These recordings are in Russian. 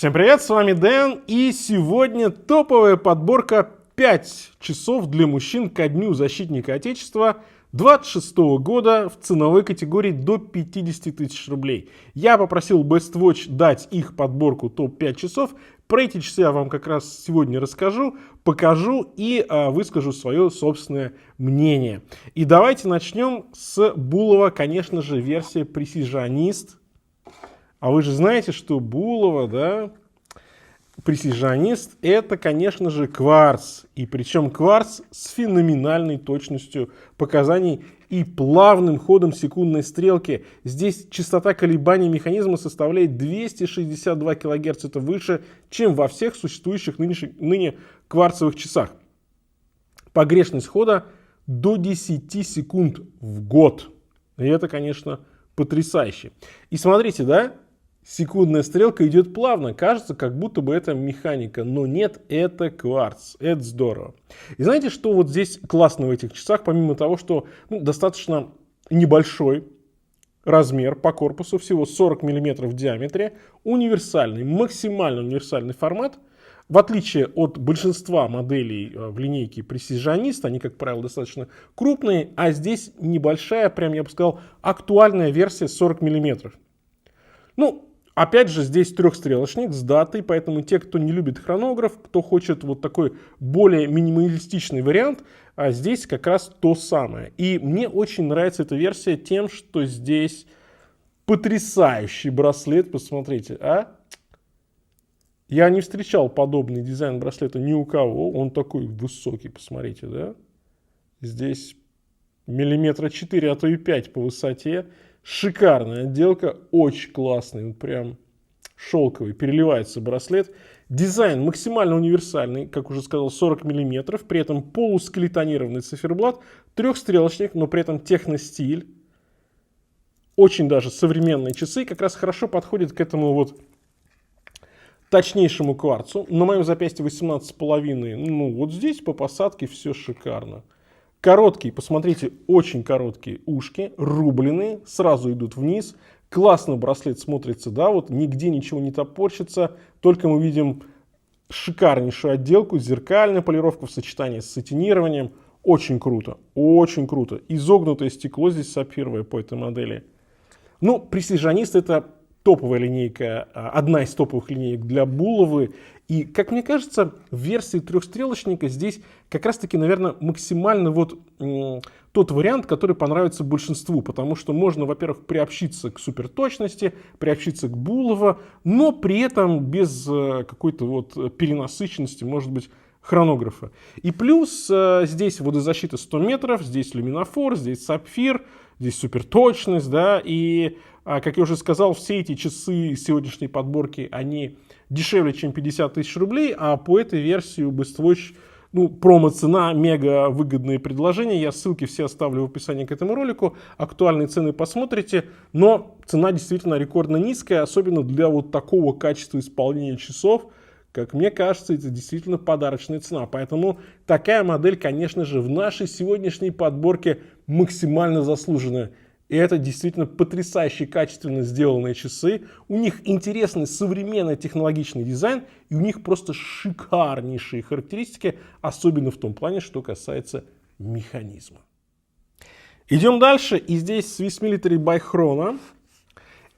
Всем привет, с вами Дэн, и сегодня топовая подборка 5 часов для мужчин ко Дню Защитника Отечества 26 года в ценовой категории до 50 тысяч рублей. Я попросил Best Watch дать их подборку топ-5 часов. Про эти часы я вам как раз сегодня расскажу, покажу и выскажу свое собственное мнение. И давайте начнем с Булова, конечно же, версия Precisionist. А вы же знаете, что Булова, да, Precisionist, это, конечно же, кварц. И причем кварц с феноменальной точностью показаний и плавным ходом секундной стрелки. Здесь частота колебаний механизма составляет 262 кГц. Это выше, чем во всех существующих ныне кварцевых часах. Погрешность хода до 10 секунд в год. И это, конечно, потрясающе. И смотрите, да? Секундная стрелка идет плавно, кажется, как будто бы это механика, но нет, это кварц, это здорово. И знаете, что вот здесь классно в этих часах, помимо того, что достаточно небольшой размер по корпусу, всего 40 мм в диаметре, универсальный, максимально универсальный формат, в отличие от большинства моделей в линейке Precisionist, они, как правило, достаточно крупные, а здесь небольшая, прям я бы сказал, актуальная версия 40 мм. Опять же, здесь трехстрелочник с датой, поэтому те, кто не любит хронограф, кто хочет вот такой более минималистичный вариант, здесь как раз то самое. И мне очень нравится эта версия тем, что здесь потрясающий браслет, посмотрите, Я не встречал подобный дизайн браслета ни у кого, он такой высокий, посмотрите, да? Здесь 4 мм, а то и 5 по высоте. Шикарная отделка, очень классный, прям шелковый, переливается браслет. Дизайн максимально универсальный, как уже сказал, 40 мм, при этом полускелетонированный циферблат, трехстрелочник, но при этом техностиль. Очень даже современные часы, как раз хорошо подходят к этому вот точнейшему кварцу. На моем запястье 18,5, вот здесь по посадке все шикарно. Короткие, посмотрите, очень короткие ушки, рубленые, сразу идут вниз. Классно браслет смотрится, да, вот нигде ничего не топорщится. Только мы видим шикарнейшую отделку, зеркальная полировка в сочетании с сатинированием. Очень круто, очень круто. Изогнутое стекло здесь сапфировое по этой модели. Precisionist это топовая линейка, одна из топовых линеек для Буловы. И, как мне кажется, в версии трехстрелочника здесь как раз-таки, наверное, максимально тот вариант, который понравится большинству. Потому что можно, во-первых, приобщиться к суперточности, приобщиться к Булова, но при этом без какой-то перенасыщенности, может быть, хронографа. И плюс здесь водозащита 100 метров, здесь люминофор, здесь сапфир, здесь суперточность, да, и, как я уже сказал, все эти часы сегодняшней подборки, они дешевле, чем 50 тысяч рублей, а по этой версии у Best Watch, промо-цена, мега выгодные предложения, я ссылки все оставлю в описании к этому ролику, актуальные цены посмотрите, но цена действительно рекордно низкая, особенно для вот такого качества исполнения часов. Как мне кажется, это действительно подарочная цена. Поэтому такая модель, конечно же, в нашей сегодняшней подборке максимально заслуженная. И это действительно потрясающе качественно сделанные часы. У них интересный современный технологичный дизайн. И у них просто шикарнейшие характеристики. Особенно в том плане, что касается механизма. Идем дальше. И здесь Swiss Military by Chrono.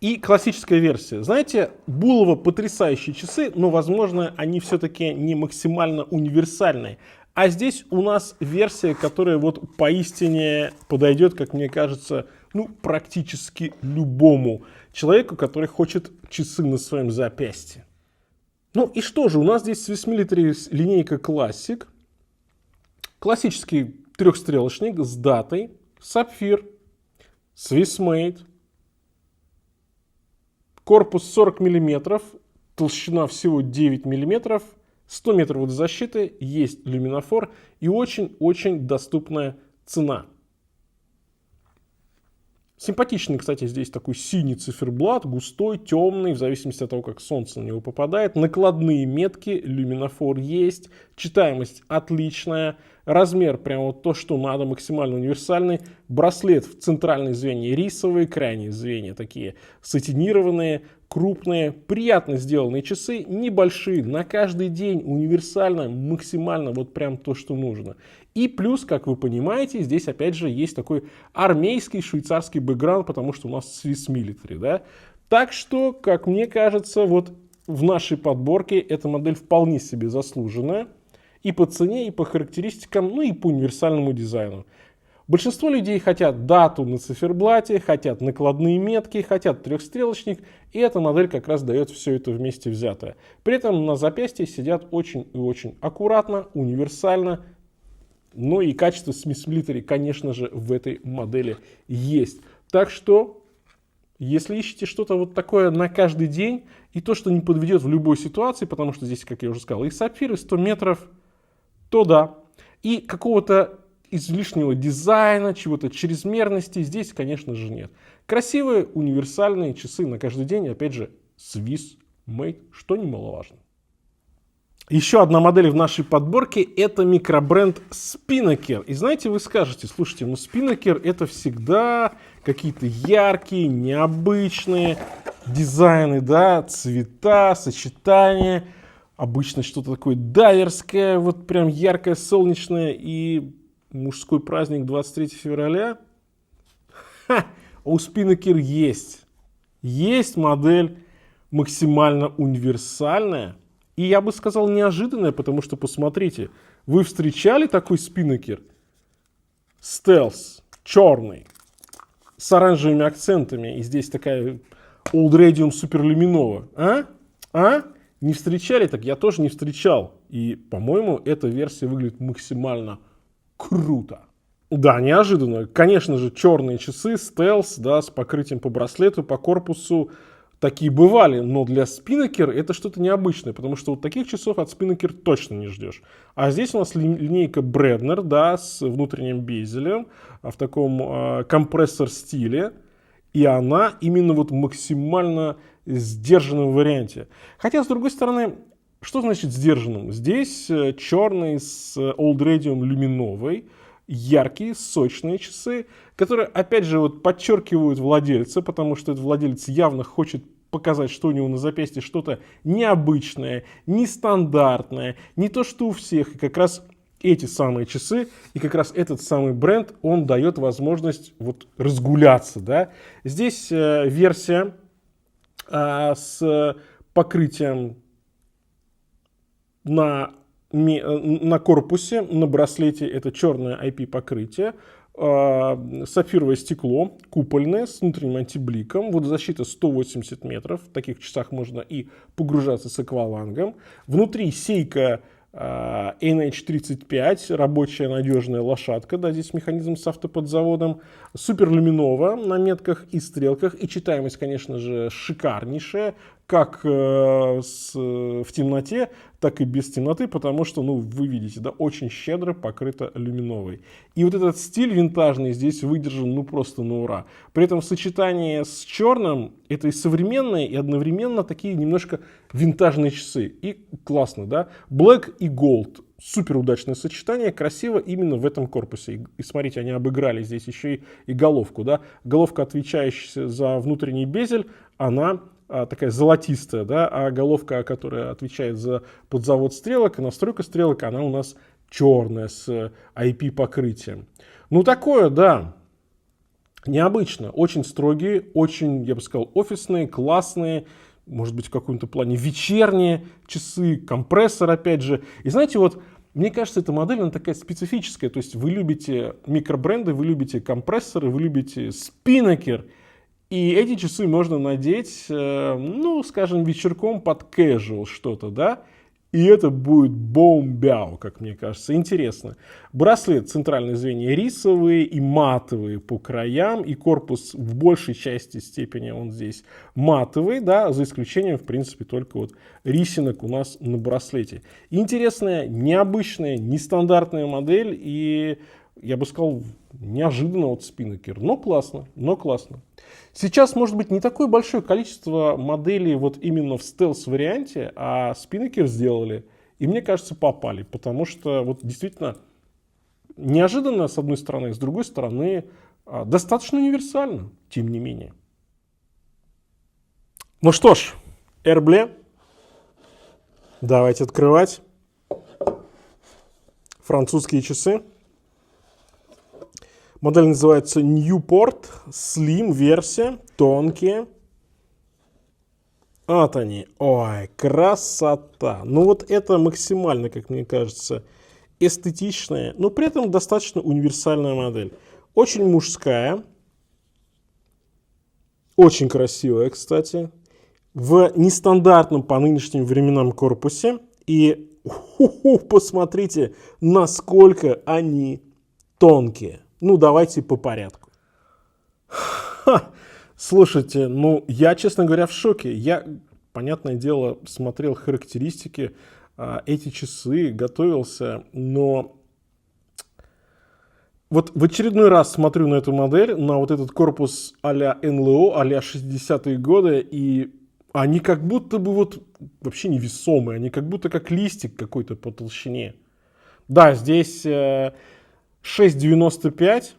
И классическая версия. Знаете, Булова потрясающие часы, но, возможно, они все-таки не максимально универсальные. А здесь у нас версия, которая поистине подойдет, как мне кажется, практически любому человеку, который хочет часы на своем запястье. И что же, у нас здесь Swiss Military линейка Classic. Классический трехстрелочник с датой, сапфир, Swiss Made. Корпус 40 мм, толщина всего 9 мм, 100 метров водозащиты, есть люминофор и очень-очень доступная цена. Симпатичный, кстати, здесь такой синий циферблат, густой, темный, в зависимости от того, как солнце на него попадает. Накладные метки, люминофор есть, читаемость отличная, размер прямо то, что надо, максимально универсальный. Браслет в центральной звене рисовые, крайние звенья такие сатинированные. крупные, приятно сделанные часы, небольшие, на каждый день, универсально, максимально, вот прям то, что нужно. И плюс, как вы понимаете, здесь опять же есть такой армейский швейцарский бэкграунд, потому что у нас Swiss Military, да. Так что, как мне кажется, вот в нашей подборке эта модель вполне себе заслуженная. И по цене, и по характеристикам, ну и по универсальному дизайну. Большинство людей хотят дату на циферблате, хотят накладные метки, хотят трехстрелочник, и эта модель как раз дает все это вместе взятое. При этом на запястье сидят очень и очень аккуратно, универсально, ну и качество Swiss Military, конечно же, в этой модели есть. Так что, если ищете что-то вот такое на каждый день, и то, что не подведет в любой ситуации, потому что здесь, как я уже сказал, и сапфир, и 100 метров, то да. И какого-то излишнего дизайна, чего-то чрезмерности здесь, конечно же, нет. Красивые универсальные часы на каждый день, опять же, Swiss Made, что немаловажно. Еще одна модель в нашей подборке — это микробренд Spinnaker. И знаете, вы скажете, слушайте, ну Spinnaker — это всегда какие-то яркие, необычные дизайны, да, цвета, сочетания. Обычно что-то такое дайверское, вот прям яркое, солнечное и мужской праздник 23 февраля. Ха, у Spinnaker есть. Есть модель максимально универсальная. И я бы сказал неожиданная, потому что, посмотрите, вы встречали такой Spinnaker? Стелс, черный, с оранжевыми акцентами. И здесь такая Old Radium суперлюминова. Не встречали? Так я тоже не встречал. И, по-моему, эта версия выглядит максимально круто. Да, неожиданно. Конечно же, черные часы, стелс, да, с покрытием по браслету, по корпусу. Такие бывали, но для Spinnaker это что-то необычное, потому что вот таких часов от Spinnaker точно не ждешь. А здесь у нас линейка Bredner, да, с внутренним безелем, в таком компрессор-стиле. И она именно вот максимально сдержанном варианте. Хотя, с другой стороны, что значит сдержанным? Здесь черный с Old Radium люминовой, яркие, сочные часы, которые, опять же, вот подчеркивают владельца, потому что этот владелец явно хочет показать, что у него на запястье что-то необычное, нестандартное, не то, что у всех. И как раз эти самые часы, и как раз этот самый бренд, он дает возможность вот разгуляться, да. Здесь версия с покрытием на корпусе, на браслете, это черное IP-покрытие, сапфировое стекло, купольное, с внутренним антибликом, водозащита 180 метров, в таких часах можно и погружаться с аквалангом. Внутри сейка NH35, рабочая надежная лошадка, да, здесь механизм с автоподзаводом, суперлюминова на метках и стрелках, и читаемость, конечно же, шикарнейшая, как в темноте, так и без темноты, потому что, ну, вы видите, да, очень щедро покрыто люминовой. И вот этот стиль винтажный здесь выдержан, ну, просто на ура. При этом в сочетании с черным это и современные, и одновременно такие немножко винтажные часы. И классно, да. Black и Gold. Супер удачное сочетание, красиво именно в этом корпусе. И смотрите, они обыграли здесь еще и головку, да. Головка, отвечающая за внутренний безель, она такая золотистая, да, а головка, которая отвечает за подзавод стрелок и настройка стрелок, она у нас черная с IP-покрытием. Ну, такое, да, необычно. Очень строгие, очень, я бы сказал, офисные, классные, может быть, в каком-то плане вечерние часы, компрессор, опять же. И знаете, вот, мне кажется, эта модель, она такая специфическая. То есть вы любите микробренды, вы любите компрессоры, вы любите Spinnaker. И эти часы можно надеть, ну, скажем, вечерком под casual что-то, да. И это будет бомбяу, как мне кажется. Интересно. Браслет, центральное звенья рисовые и матовые по краям. И корпус в большей части степени он здесь матовый, да, за исключением, в принципе, только вот рисинок у нас на браслете. Интересная, необычная, нестандартная модель. И я бы сказал, неожиданно от Spinnaker. Но классно, но классно. Сейчас, может быть, не такое большое количество моделей вот именно в стелс-варианте, а Spinnaker сделали, и мне кажется, попали, потому что вот действительно неожиданно, с одной стороны, с другой стороны, достаточно универсально, тем не менее. Ну что ж, Herblé. Давайте открывать. Французские часы. Модель называется Newport Slim версия, тонкие. Вот они. Ой, красота. Ну вот это максимально, как мне кажется, эстетичная, но при этом достаточно универсальная модель. Очень мужская. Очень красивая, кстати. В нестандартном по нынешним временам корпусе. И посмотрите, насколько они тонкие. Ну, давайте по порядку. Слушайте, ну, я, честно говоря, в шоке. Я, понятное дело, смотрел характеристики, эти часы, готовился, но вот в очередной раз смотрю на эту модель, на вот этот корпус а-ля НЛО, а-ля 60-е годы, и они как будто бы вот вообще невесомые, они как будто как листик какой-то по толщине. Да, здесь 6,95,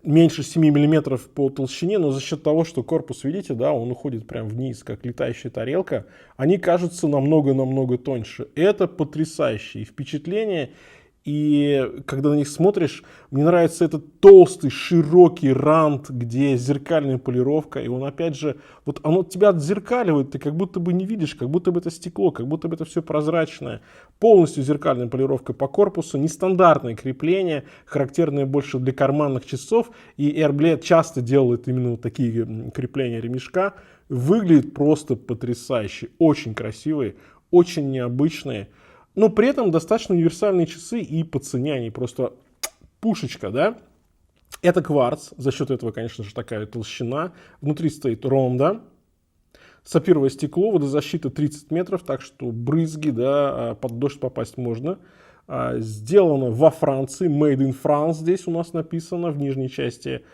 меньше 7 мм по толщине, но за счет того, что корпус, видите, да, он уходит прям вниз, как летающая тарелка, они кажутся намного-намного тоньше. Это потрясающее впечатление. И когда на них смотришь, мне нравится этот толстый, широкий рант, где зеркальная полировка. И он, опять же, вот оно тебя отзеркаливает, ты как будто бы не видишь, как будто бы это стекло, как будто бы это все прозрачное. Полностью зеркальная полировка по корпусу, нестандартное крепление, характерное больше для карманных часов. И Herblé часто делает именно вот такие крепления ремешка. Выглядит просто потрясающе, очень красивые, очень необычные. Но при этом достаточно универсальные часы, и по цене они просто пушечка, да? Это кварц, за счет этого, конечно же, такая толщина. Внутри стоит ронда, сапфировое стекло, водозащита 30 метров, так что брызги, да, под дождь попасть можно. Сделано во Франции, made in France здесь у нас написано в нижней части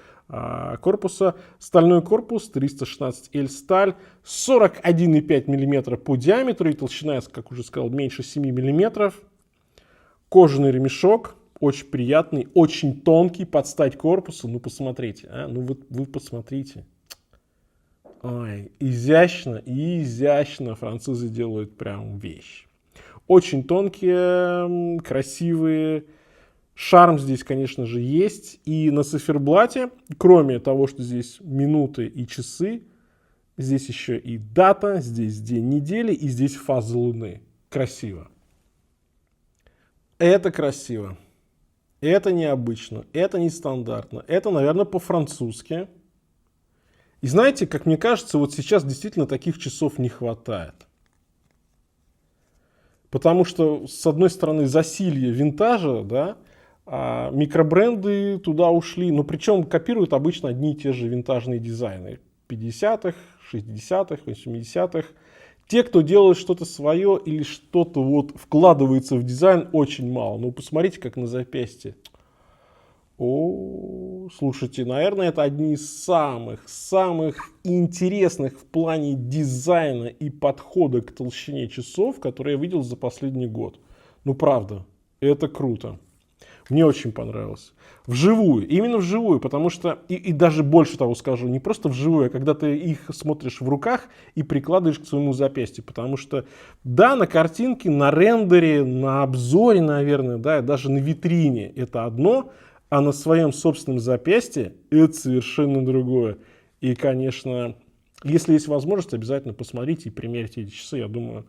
корпуса. Стальной корпус, 316L сталь, 41,5 мм по диаметру и толщина, как уже сказал, меньше 7 мм. Кожаный ремешок, очень приятный, очень тонкий, под стать корпусу. Ну посмотрите, ну вы посмотрите. Ой, изящно, изящно французы делают прям вещь. Очень тонкие, красивые. Шарм здесь, конечно же, есть. И на циферблате, кроме того, что здесь минуты и часы, здесь еще и дата, здесь день недели и здесь фаза Луны. Красиво. Это красиво. Это необычно. Это нестандартно. Это, наверное, по-французски. И знаете, как мне кажется, вот сейчас действительно таких часов не хватает. Потому что, с одной стороны, засилье винтажа, да, а микробренды туда ушли, но причем копируют обычно одни и те же винтажные дизайны 50-х, 60-х, 80-х. Те, кто делает что-то свое или что-то вот вкладывается в дизайн, очень мало. Ну, посмотрите, как на запястье. О, слушайте, наверное, это одни из самых интересных в плане дизайна и подхода к толщине часов, которые я видел за последний год. Ну, правда, это круто. Мне очень понравилось. Вживую, именно вживую, потому что, и даже больше того скажу, не просто вживую, а когда ты их смотришь в руках и прикладываешь к своему запястью. Потому что, да, на картинке, на рендере, на обзоре, наверное, да, даже на витрине это одно, а на своем собственном запястье это совершенно другое. И, конечно, если есть возможность, обязательно посмотрите и примерьте эти часы, я думаю,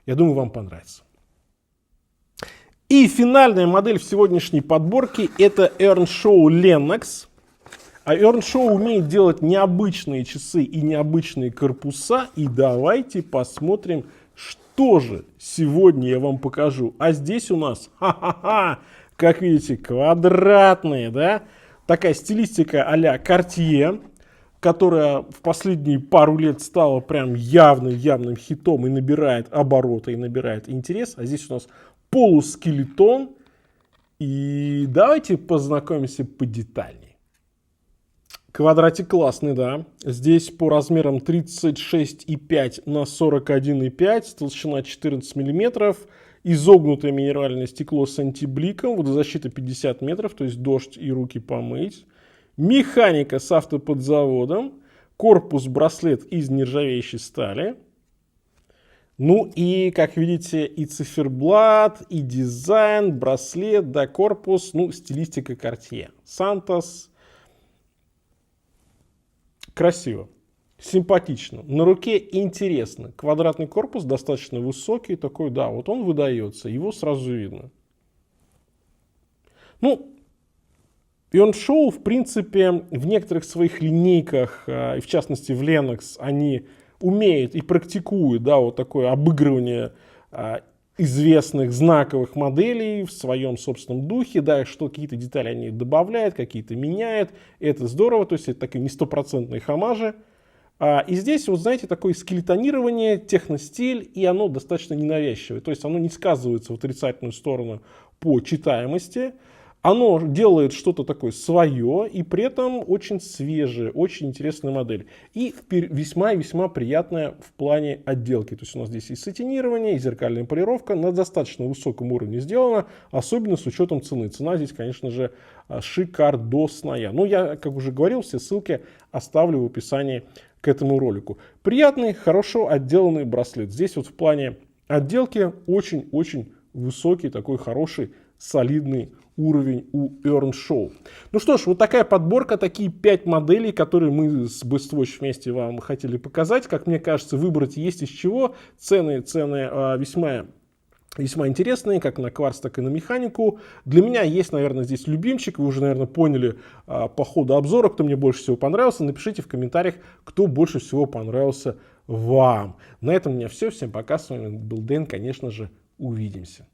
вам понравится. И финальная модель в сегодняшней подборке — это Earnshaw Lennox. А Earnshaw умеет делать необычные часы и необычные корпуса. И давайте посмотрим, что же сегодня я вам покажу. А здесь у нас, как видите, квадратные, да? Такая стилистика а-ля Cartier, которая в последние пару лет стала прям явным хитом и набирает обороты, и набирает интерес. А здесь у нас полускелетон. И давайте познакомимся подетальнее. Квадратик классный, да. Здесь по размерам 36,5 на 41,5, толщина 14 мм, изогнутое минеральное стекло с антибликом, водозащита 50 метров, то есть дождь и руки помыть. Механика с автоподзаводом. Корпус браслет из нержавеющей стали. Ну и, как видите, и циферблат, и дизайн, браслет, да, корпус, ну, стилистика Cartier. Santos. Красиво, симпатично, на руке интересно. Квадратный корпус достаточно высокий, такой, да, вот он выдается, его сразу видно. Ну, Earnshaw, в принципе, в некоторых своих линейках, и в частности в Lenox, они умеют и практикуют, да, вот такое обыгрывание известных знаковых моделей в своем собственном духе, да, что какие-то детали они добавляют, какие-то меняют, это здорово, то есть это такие не стопроцентные хомажи. И здесь, вот знаете, такое скелетонирование, техностиль, и оно достаточно ненавязчивое, то есть оно не сказывается в отрицательную сторону по читаемости, оно делает что-то такое свое и при этом очень свежая, очень интересная модель. И весьма-весьма приятная в плане отделки. То есть у нас здесь и сатинирование, и зеркальная полировка на достаточно высоком уровне сделана, особенно с учетом цены. Цена здесь, конечно же, шикардосная. Ну, я, как уже говорил, все ссылки оставлю в описании к этому ролику. Приятный, хорошо отделанный браслет. Здесь вот в плане отделки очень-очень высокий, такой хороший, солидный уровень у Earnshaw. Ну что ж, вот такая подборка, такие 5 моделей, которые мы с Bestwatch вместе вам хотели показать. Как мне кажется, выбрать есть из чего. Цены весьма интересные, как на кварц, так и на механику. Для меня есть, наверное, здесь любимчик. Вы уже, наверное, поняли по ходу обзора, кто мне больше всего понравился. Напишите в комментариях, кто больше всего понравился вам. На этом у меня все. Всем пока. С вами был Дэн. Конечно же, увидимся.